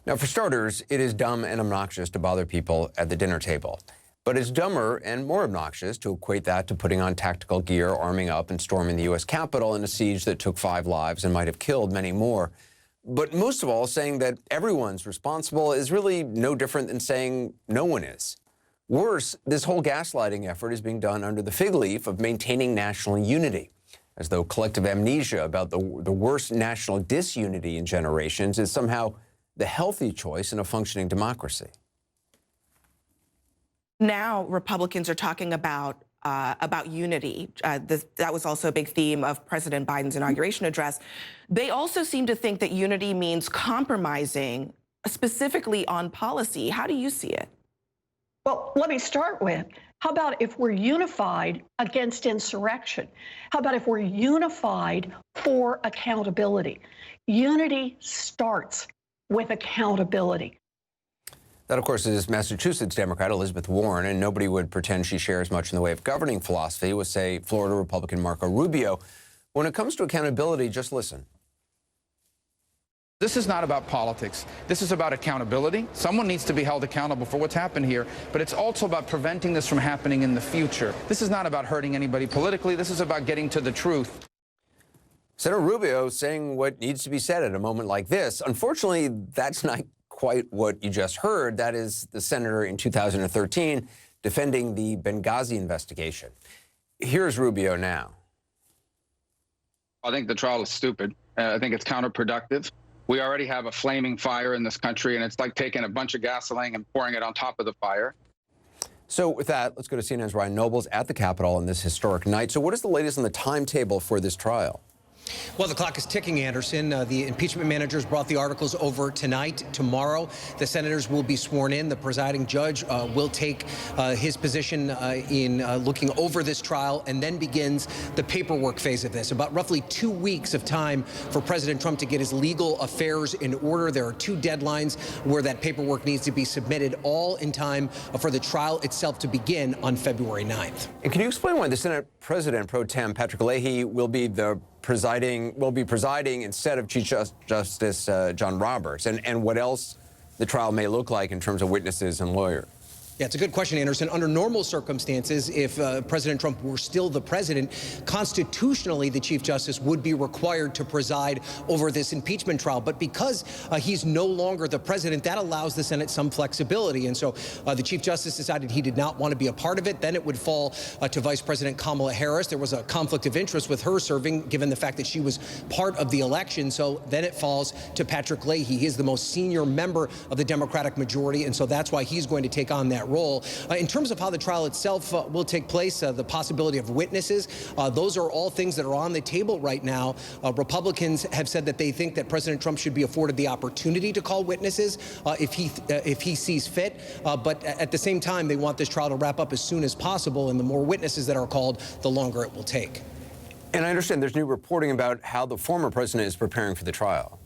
Now, for starters, it is dumb and obnoxious to bother people at the dinner table. But it's dumber and more obnoxious to equate that to putting on tactical gear, arming up, and storming the U.S. Capitol in a siege that took 5 lives and might have killed many more. But most of all, saying that everyone's responsible is really no different than saying no one is. Worse, this whole gaslighting effort is being done under the fig leaf of maintaining national unity, as though collective amnesia about the worst national disunity in generations is somehow the healthy choice in a functioning democracy. Now Republicans are talking about unity. That was also a big theme of President Biden's inauguration address. They also seem to think that unity means compromising, specifically on policy. How do you see it? Well, let me start with, how about if we're unified against insurrection? How about if we're unified for accountability? Unity starts with accountability. That, of course, is Massachusetts Democrat Elizabeth Warren, and nobody would pretend she shares much in the way of governing philosophy with, say, Florida Republican Marco Rubio. When it comes to accountability, just listen. This is not about politics. This is about accountability. Someone needs to be held accountable for what's happened here, but it's also about preventing this from happening in the future. This is not about hurting anybody politically. This is about getting to the truth. Senator Rubio saying what needs to be said at a moment like this. Unfortunately, that's not quite what you just heard. That is the senator in 2013 defending the Benghazi investigation. Here's Rubio now. I think the trial is stupid. I think it's counterproductive. We already have a flaming fire in this country, and it's like taking a bunch of gasoline and pouring it on top of the fire. So with that, let's go to CNN's Ryan Nobles at the Capitol on this historic night. So what is the latest on the timetable for this trial? Well, the clock is ticking, Anderson. The impeachment managers brought the articles over tonight. Tomorrow, the senators will be sworn in. The presiding judge will take his position in looking over this trial, and then begins the paperwork phase of this. About roughly 2 weeks of time for President Trump to get his legal affairs in order. There are 2 deadlines where that paperwork needs to be submitted, all in time for the trial itself to begin on February 9th. And can you explain why the Senate President Pro Tem Patrick Leahy will be presiding instead of Chief Justice John Roberts, and what else the trial may look like in terms of witnesses and lawyers? Yeah, it's a good question, Anderson. Under normal circumstances, if President Trump were still the president, constitutionally, the Chief Justice would be required to preside over this impeachment trial. But because he's no longer the president, that allows the Senate some flexibility. And so the Chief Justice decided he did not want to be a part of it. Then it would fall to Vice President Kamala Harris. There was a conflict of interest with her serving, given the fact that she was part of the election. So then it falls to Patrick Leahy. He is the most senior member of the Democratic majority, and so that's why he's going to take on that role. In terms of how the trial itself will take place, the possibility of witnesses, those are all things that are on the table right now. Republicans have said that they think that President Trump should be afforded the opportunity to call witnesses if he sees fit. But at the same time, they want this trial to wrap up as soon as possible, and the more witnesses that are called, the longer it will take. And I understand there's new reporting about how the former president is preparing for the trial.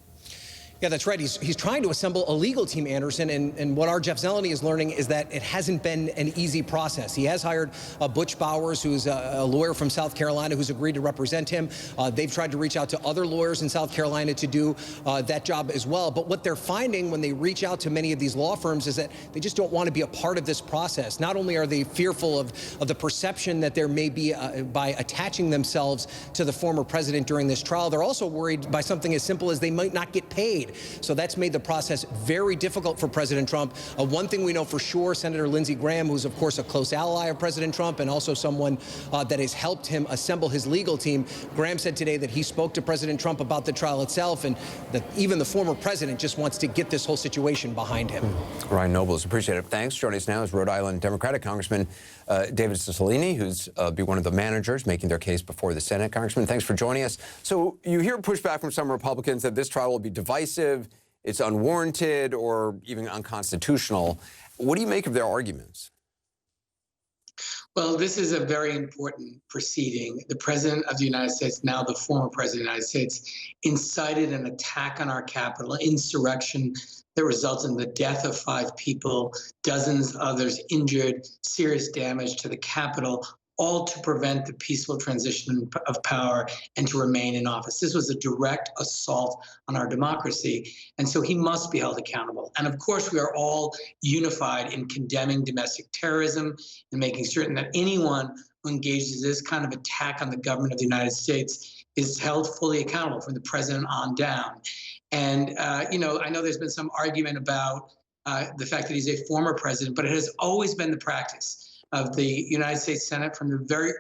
Yeah, that's right. He's trying to assemble a legal team, Anderson, and what our Jeff Zeleny is learning is that it hasn't been an easy process. He has hired Butch Bowers, who's a lawyer from South Carolina, who's agreed to represent him. They've tried to reach out to other lawyers in South Carolina to do that job as well. But what they're finding when they reach out to many of these law firms is that they just don't want to be a part of this process. Not only are they fearful of the perception that there may be by attaching themselves to the former president during this trial, they're also worried by something as simple as they might not get paid. So that's made the process very difficult for President Trump. One thing we know for sure, Senator Lindsey Graham, who's of course a close ally of President Trump and also someone that has helped him assemble his legal team, Graham said today that he spoke to President Trump about the trial itself, and that even the former president just wants to get this whole situation behind him. Ryan Nobles, appreciate it. Thanks. Joining us now is Rhode Island Democratic Congressman David Cicilline, who's be one of the managers making their case before the Senate. Congressman, thanks for joining us. So you hear pushback from some Republicans that this trial will be divisive, it's unwarranted, or even unconstitutional. What do you make of their arguments? Well, this is a very important proceeding. The President of the United States, now the former President of the United States, incited an attack on our Capitol, insurrection that resulted in the death of 5 people, dozens others injured, serious damage to the Capitol, all to prevent the peaceful transition of power and to remain in office. This was a direct assault on our democracy, and so he must be held accountable. And of course, we are all unified in condemning domestic terrorism and making certain that anyone who engages in this kind of attack on the government of the United States is held fully accountable from the president on down. And, I know there's been some argument about the fact that he's a former president, but it has always been the practice of the United States Senate from the very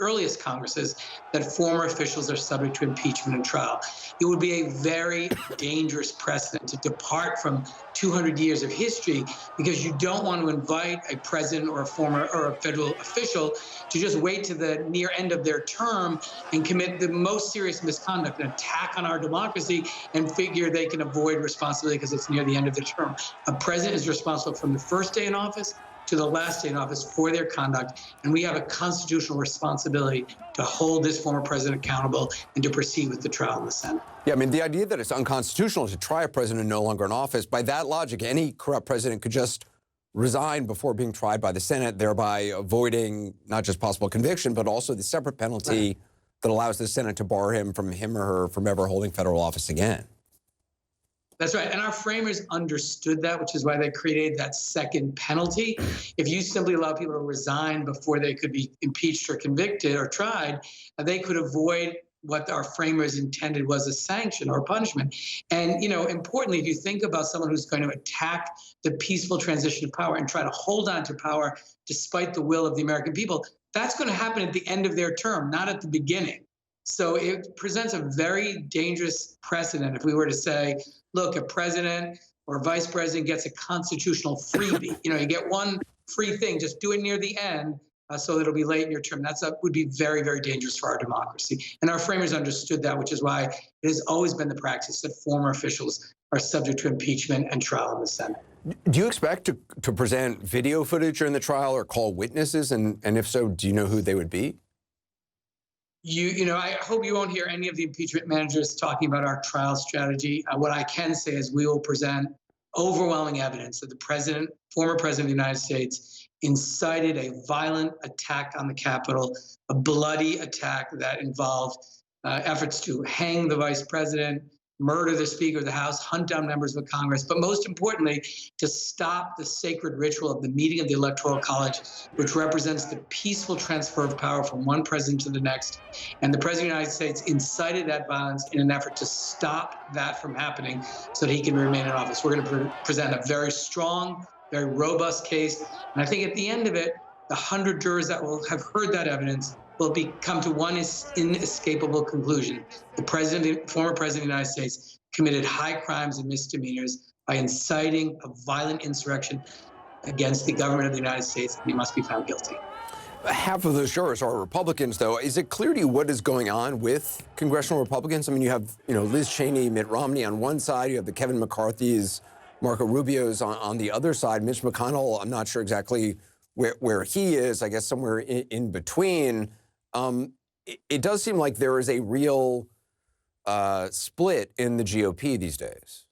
earliest Congresses that former officials are subject to impeachment and trial. It would be a very dangerous precedent to depart from 200 years of history because you don't want to invite a president or a federal official to just wait to the near end of their term and commit the most serious misconduct, an attack on our democracy, and figure they can avoid responsibility because it's near the end of their term. A president is responsible from the first day in office to the last day in office for their conduct, and we have a constitutional responsibility to hold this former president accountable and to proceed with the trial in the Senate. Yeah, I mean, the idea that it's unconstitutional to try a president no longer in office, by that logic, any corrupt president could just resign before being tried by the Senate, thereby avoiding not just possible conviction, but also the separate penalty that allows the Senate to bar him or her from ever holding federal office again. That's right. And our framers understood that, which is why they created that second penalty. If you simply allow people to resign before they could be impeached or convicted or tried, they could avoid what our framers intended was a sanction or a punishment. And, importantly, if you think about someone who's going to attack the peaceful transition of power and try to hold on to power despite the will of the American people, that's going to happen at the end of their term, not at the beginning. So it presents a very dangerous precedent if we were to say, look, a president or vice president gets a constitutional freebie. You get one free thing, just do it near the end so that it'll be late in your term. That would be very, very dangerous for our democracy. And our framers understood that, which is why it has always been the practice that former officials are subject to impeachment and trial in the Senate. Do you expect to present video footage during the trial or call witnesses? And if so, do you know who they would be? I hope you won't hear any of the impeachment managers talking about our trial strategy. What I can say is we will present overwhelming evidence that the former president of the United States, incited a violent attack on the Capitol, a bloody attack that involved efforts to hang the vice president, murder the Speaker of the House, hunt down members of Congress, but most importantly, to stop the sacred ritual of the meeting of the Electoral College, which represents the peaceful transfer of power from one president to the next. And the President of the United States incited that violence in an effort to stop that from happening so that he can remain in office. We're going to present a very strong, very robust case. And I think at the end of it, the 100 jurors that will have heard that evidence will come to one inescapable conclusion. The former president of the United States committed high crimes and misdemeanors by inciting a violent insurrection against the government of the United States, and he must be found guilty. Half of those jurors are Republicans, though. Is it clear to you what is going on with congressional Republicans? I mean, you have, Liz Cheney, Mitt Romney on one side. You have the Kevin McCarthy's, Marco Rubio's on the other side. Mitch McConnell, I'm not sure exactly where he is, I guess somewhere in between. It does seem like there is a real split in the GOP these days.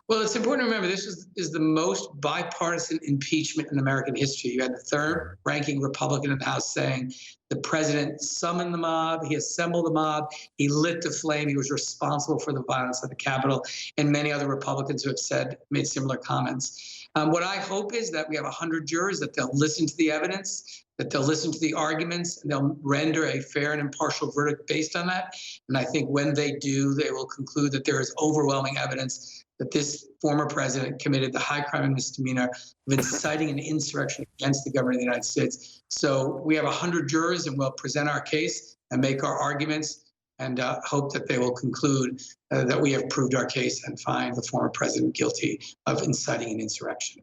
Well, it's important to remember this is the most bipartisan impeachment in American history. You had the third-ranking Republican in the House saying the president summoned the mob, he assembled the mob, he lit the flame, he was responsible for the violence at the Capitol, and many other Republicans who have made similar comments. What I hope is that we have 100 jurors, that they'll listen to the evidence, that they'll listen to the arguments, and they'll render a fair and impartial verdict based on that. And I think when they do, they will conclude that there is overwhelming evidence that this former president committed the high crime and misdemeanor of inciting an insurrection against the government of the United States. So we have 100 jurors, and we'll present our case and make our arguments, and hope that they will conclude that we have proved our case and find the former president guilty of inciting an insurrection.